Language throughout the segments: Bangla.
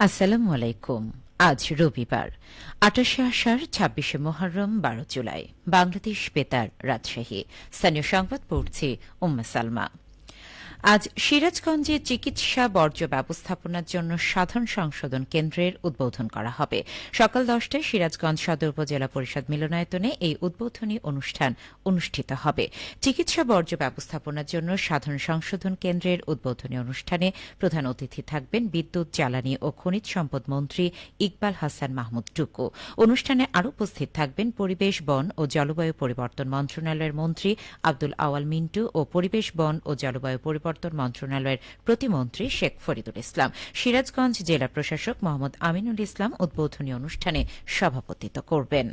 আসসালামু আলাইকুম। আজ রবিবার ২৮শে আষাঢ় ২৬শে মুহররম ১২ জুলাই। বাংলাদেশ বেতার, রাজশাহী। স্থানীয় সংবাদ পড়ছি উম্মে সালমা। আজ সিরাজগঞ্জে চিকিৎসা বর্জ্য ব্যবস্থাপনার জন্য সাধারণ সংশোধন কেন্দ্রের উদ্বোধন করা হবে। সকাল ১০টায় সিরাজগঞ্জ সদর উপজেলা পরিষদ মিলনায়তনে এই উদ্বোধনী অনুষ্ঠান অনুষ্ঠিত হবে। চিকিৎসা বর্জ্য ব্যবস্থাপনার জন্য সাধারণ সংশোধন কেন্দ্রের উদ্বোধনী অনুষ্ঠানে প্রধান অতিথি থাকবেন বিদ্যুৎ, জ্বালানি ও খনিজ সম্পদ মন্ত্রী ইকবাল হাসান মাহমুদ টুকু। অনুষ্ঠানে আরও উপস্থিত থাকবেন পরিবেশ, বন ও জলবায়ু পরিবর্তন মন্ত্রণালয়ের মন্ত্রী আব্দুল আওয়াল মিন্টু ও পরিবেশ, বন ও জলবায়ু পরিবর্তন মন্ত্রণালয়ের প্রতিমন্ত্রী শেখ ফরিদুল ইসলাম। সিরাজগঞ্জ জেলা প্রশাসক মোহাম্মদ আমিনুল ইসলাম উদ্বোধনী অনুষ্ঠানে সভাপতিত্ব করবেন।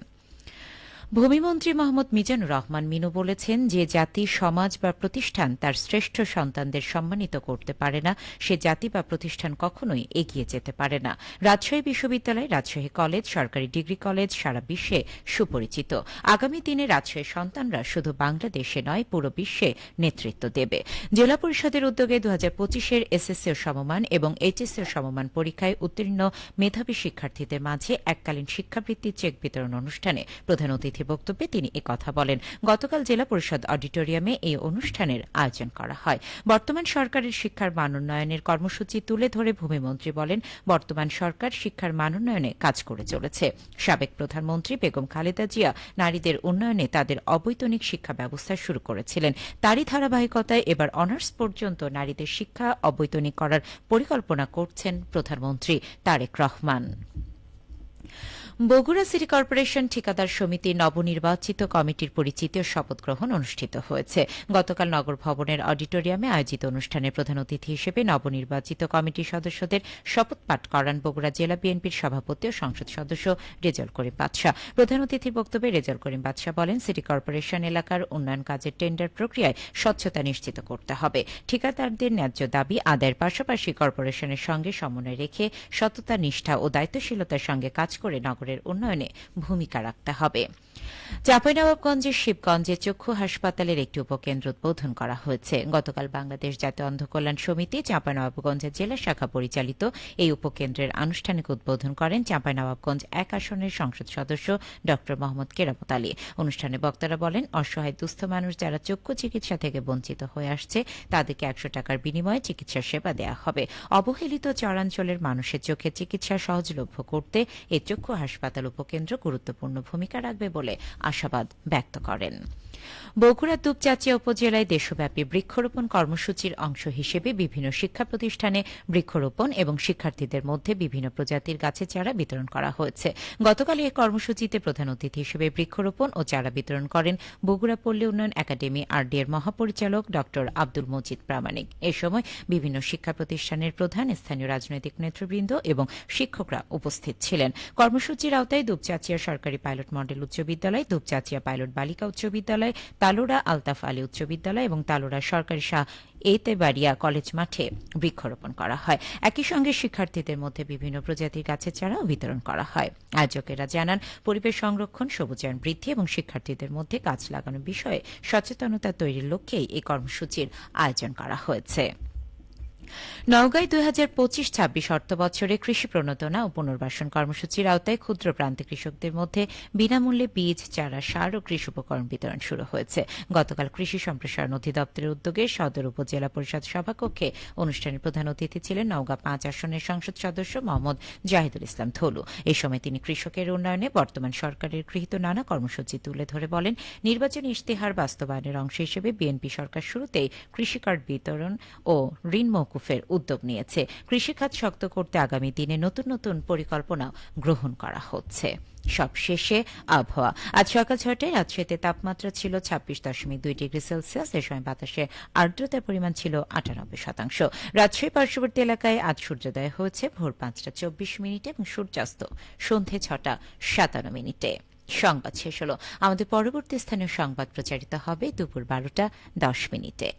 ভূমিমন্ত্রী মোহাম্মদ মিজানুর রহমান মিনু বলেছেন, যে জাতি, সমাজ বা প্রতিষ্ঠান তার শ্রেষ্ঠ সন্তানদের সম্মানিত করতে পারে না, সে জাতি বা প্রতিষ্ঠান কখনোই এগিয়ে যেতে পারে না। রাজশাহী বিশ্ববিদ্যালয়, রাজশাহী কলেজ, সরকারি ডিগ্রি কলেজ সারা বিশ্বে সুপরিচিত। আগামী দিনে রাজশাহীর সন্তানরা শুধু বাংলাদেশে নয়, পুরো বিশ্বে নেতৃত্ব দেবে। জেলা পরিষদের উদ্যোগে ২০২৫-এর এসএসসি সমমান এবং এইচএসসি সমমান পরীক্ষায় উত্তীর্ণ মেধাবী শিক্ষার্থীদের মাঝে এককালীন শিক্ষাবৃত্তি চেক বিতরণ অনুষ্ঠানে প্রধান অতিথি বক্তব্যে তিনি একথা বলেন। গতকাল জেলা পরিষদ অডিটোরিয়ামে এই অনুষ্ঠানের আয়োজন করা হয়। বর্তমান সরকারের শিক্ষার মান উন্নয়নের কর্মসূচি তুলে ধরে ভূমিমন্ত্রী বলেন, বর্তমান সরকার শিক্ষার মান উন্নয়নে কাজ করে চলেছে। সাবেক প্রধানমন্ত্রী বেগম খালেদা জিয়া নারীদের উন্নয়নে তাদের অবৈতনিক শিক্ষা ব্যবস্থা শুরু করেছিলেন। তারই ধারাবাহিকতায় এবার অনার্স পর্যন্ত নারীদের শিক্ষা অবৈতনিক করার পরিকল্পনা করছেন প্রধানমন্ত্রী তারেক রহমান। বগুড়া সিটি কর্পোরেশন ঠিকাদার সমিতির নবনির্বাচিত কমিটির পরিচিতি ও শপথ গ্রহণ অনুষ্ঠিত হয়েছে। গতকাল নগর ভবনের অডিটোরিয়ামে আয়োজিত অনুষ্ঠানে প্রধান অতিথি হিসেবে নবনির্বাচিত কমিটির সদস্যদের শপথ পাঠ করান বগুড়া জেলা বিএনপির সভাপতি ও সংসদ সদস্য রেজাউল করিম বাদশা। প্রধান অতিথির বক্তব্যে রেজাউল করিম বাদশা বলেন, সিটি কর্পোরেশন এলাকার উন্নয়ন কাজের টেন্ডার প্রক্রিয়ায় স্বচ্ছতা নিশ্চিত করতে হবে। ঠিকাদারদের ন্যায্য দাবি আদায়ের পাশাপাশি কর্পোরেশনের সঙ্গে সমন্বয় রেখে সততা, নিষ্ঠা ও দায়িত্বশীলতার সঙ্গে কাজ করে নগরের উন্নয়নে ভূমিকা রাখতে হবে। চাঁপাইনবাবগঞ্জের শিবগঞ্জে চক্ষু হাসপাতালের একটি উপকেন্দ্র উদ্বোধন করা হয়েছে। গতকাল বাংলাদেশ জাতীয় অন্ধ কল্যাণ সমিতি চাঁপাইনবাবগঞ্জের জেলা শাখা পরিচালিত এই উপকেন্দ্রের আনুষ্ঠানিক উদ্বোধন করেন চাঁপাইনবাবগঞ্জ ১ আসনের সংসদ সদস্য ড মোহাম্মদ কেরামত আলী। অনুষ্ঠানে বক্তারা বলেন, অসহায় দুস্থ মানুষ যারা চক্ষু চিকিৎসা থেকে বঞ্চিত হয়ে আসছে তাদেরকে ১০০ টাকার বিনিময়ে চিকিৎসা সেবা দেওয়া হবে। অবহেলিত চরাঞ্চলের মানুষের চোখে চিকিৎসা সহজলভ্য করতে এই চক্ষু হাসপাতাল উপকেন্দ্র গুরুত্বপূর্ণ ভূমিকা রাখবে বলে আশাবাদ ব্যক্ত করেন। বগুড়া দুপচাঁচিয়া উপজেলায় দেশব্যাপী বৃক্ষরোপণ কর্মসূচির অংশ হিসেবে বিভিন্ন শিক্ষা প্রতিষ্ঠানে বৃক্ষরোপণ এবং শিক্ষার্থীদের মধ্যে বিভিন্ন প্রজাতির গাছের চারা বিতরণ করা হয়েছে। গতকাল এই কর্মসূচিতে প্রধান অতিথি হিসেবে বৃক্ষরোপণ ও চারা বিতরণ করেন বগুড়া পল্লী উন্নয়ন একাডেমি আরডিএর মহাপরিচালক ড আব্দুল মজিদ প্রামাণিক। এ সময় বিভিন্ন শিক্ষা প্রতিষ্ঠানের প্রধান, স্থানীয় রাজনৈতিক নেতৃবৃন্দ এবং শিক্ষকরা উপস্থিত ছিলেন। কর্মসূচির আওতায় দুপচাঁচিয়া সরকারি পাইলট মডেল উচ্চ বিদ্যালয়, দুপচাঁচিয়া পাইলট বালিকা উচ্চ বিদ্যালয়, তালোড়া আলতাফ আলী উচ্চ বিদ্যালয় এবং তালোড়া সরকারি শাহ এতেবাড়িয়া কলেজ মাঠে বৃক্ষরোপণ করা হয়। একই সঙ্গে শিক্ষার্থীদের মধ্যে বিভিন্ন প্রজাতির গাছের চারাও বিতরণ করা হয়। আয়োজকেরা জানান, পরিবেশ সংরক্ষণ, সবুজায়ন বৃদ্ধি এবং শিক্ষার্থীদের মধ্যে গাছ লাগানোর বিষয়ে সচেতনতা তৈরির লক্ষ্যেই এই কর্মসূচির আয়োজন করা হয়েছে। নওগাঁয় ২০২৫-২৬ অর্থবছরে কৃষি প্রণোদনা ও পুনর্বাসন কর্মসূচির আওতায় ক্ষুদ্র প্রান্তিক কৃষকদের মধ্যে বিনামূল্যে বীজ, চারা, সার ও কৃষি উপকরণ বিতরণ শুরু হয়েছে। গতকাল কৃষি সম্প্রসারণ অধিদপ্তরের উদ্যোগে সদর উপজেলা পরিষদ সভাকক্ষে অনুষ্ঠানের প্রধান অতিথি ছিলেন নওগাঁ ৫ আসনের সংসদ সদস্য মোহাম্মদ জাহিদুল ইসলাম থলু। এই সময় তিনি কৃষকের উন্নয়নে বর্তমান সরকারের গৃহীত নানা কর্মসূচি তুলে ধরে বলেন, নির্বাচনী ইশতেহার বাস্তবায়নের অংশ হিসেবে বিএনপি সরকার শুরুতেই কৃষিকার্ড বিতরণ ও ঋণ মওকুফের উদ্যোগ নিয়েছে। কৃষিখাত শক্ত করতে আগামী দিনে নতুন নতুন পরিকল্পনা গ্রহণ করা হচ্ছে। সবশেষে আবহাওয়া। আজ সকাল ৬টায় রাজশাহীতে তাপমাত্রা ছিল ২৬.২ ডিগ্রি সেলসিয়াস। এ সময় বাতাসে আর্দ্রতার পরিমাণ ছিল ৯৮%। রাজশাহী পার্শ্ববর্তী এলাকায় আজ সূর্যোদয় হয়েছে ভোর ৫টা ২৪ মিনিটে এবং সূর্যাস্ত সন্ধে ৬টা ৫৭ মিনিটে। সংবাদ শেষ হল। আমাদের পরবর্তী স্থানীয় সংবাদ প্রচারিত হবে দুপুর ১২টা ১০ মিনিটে।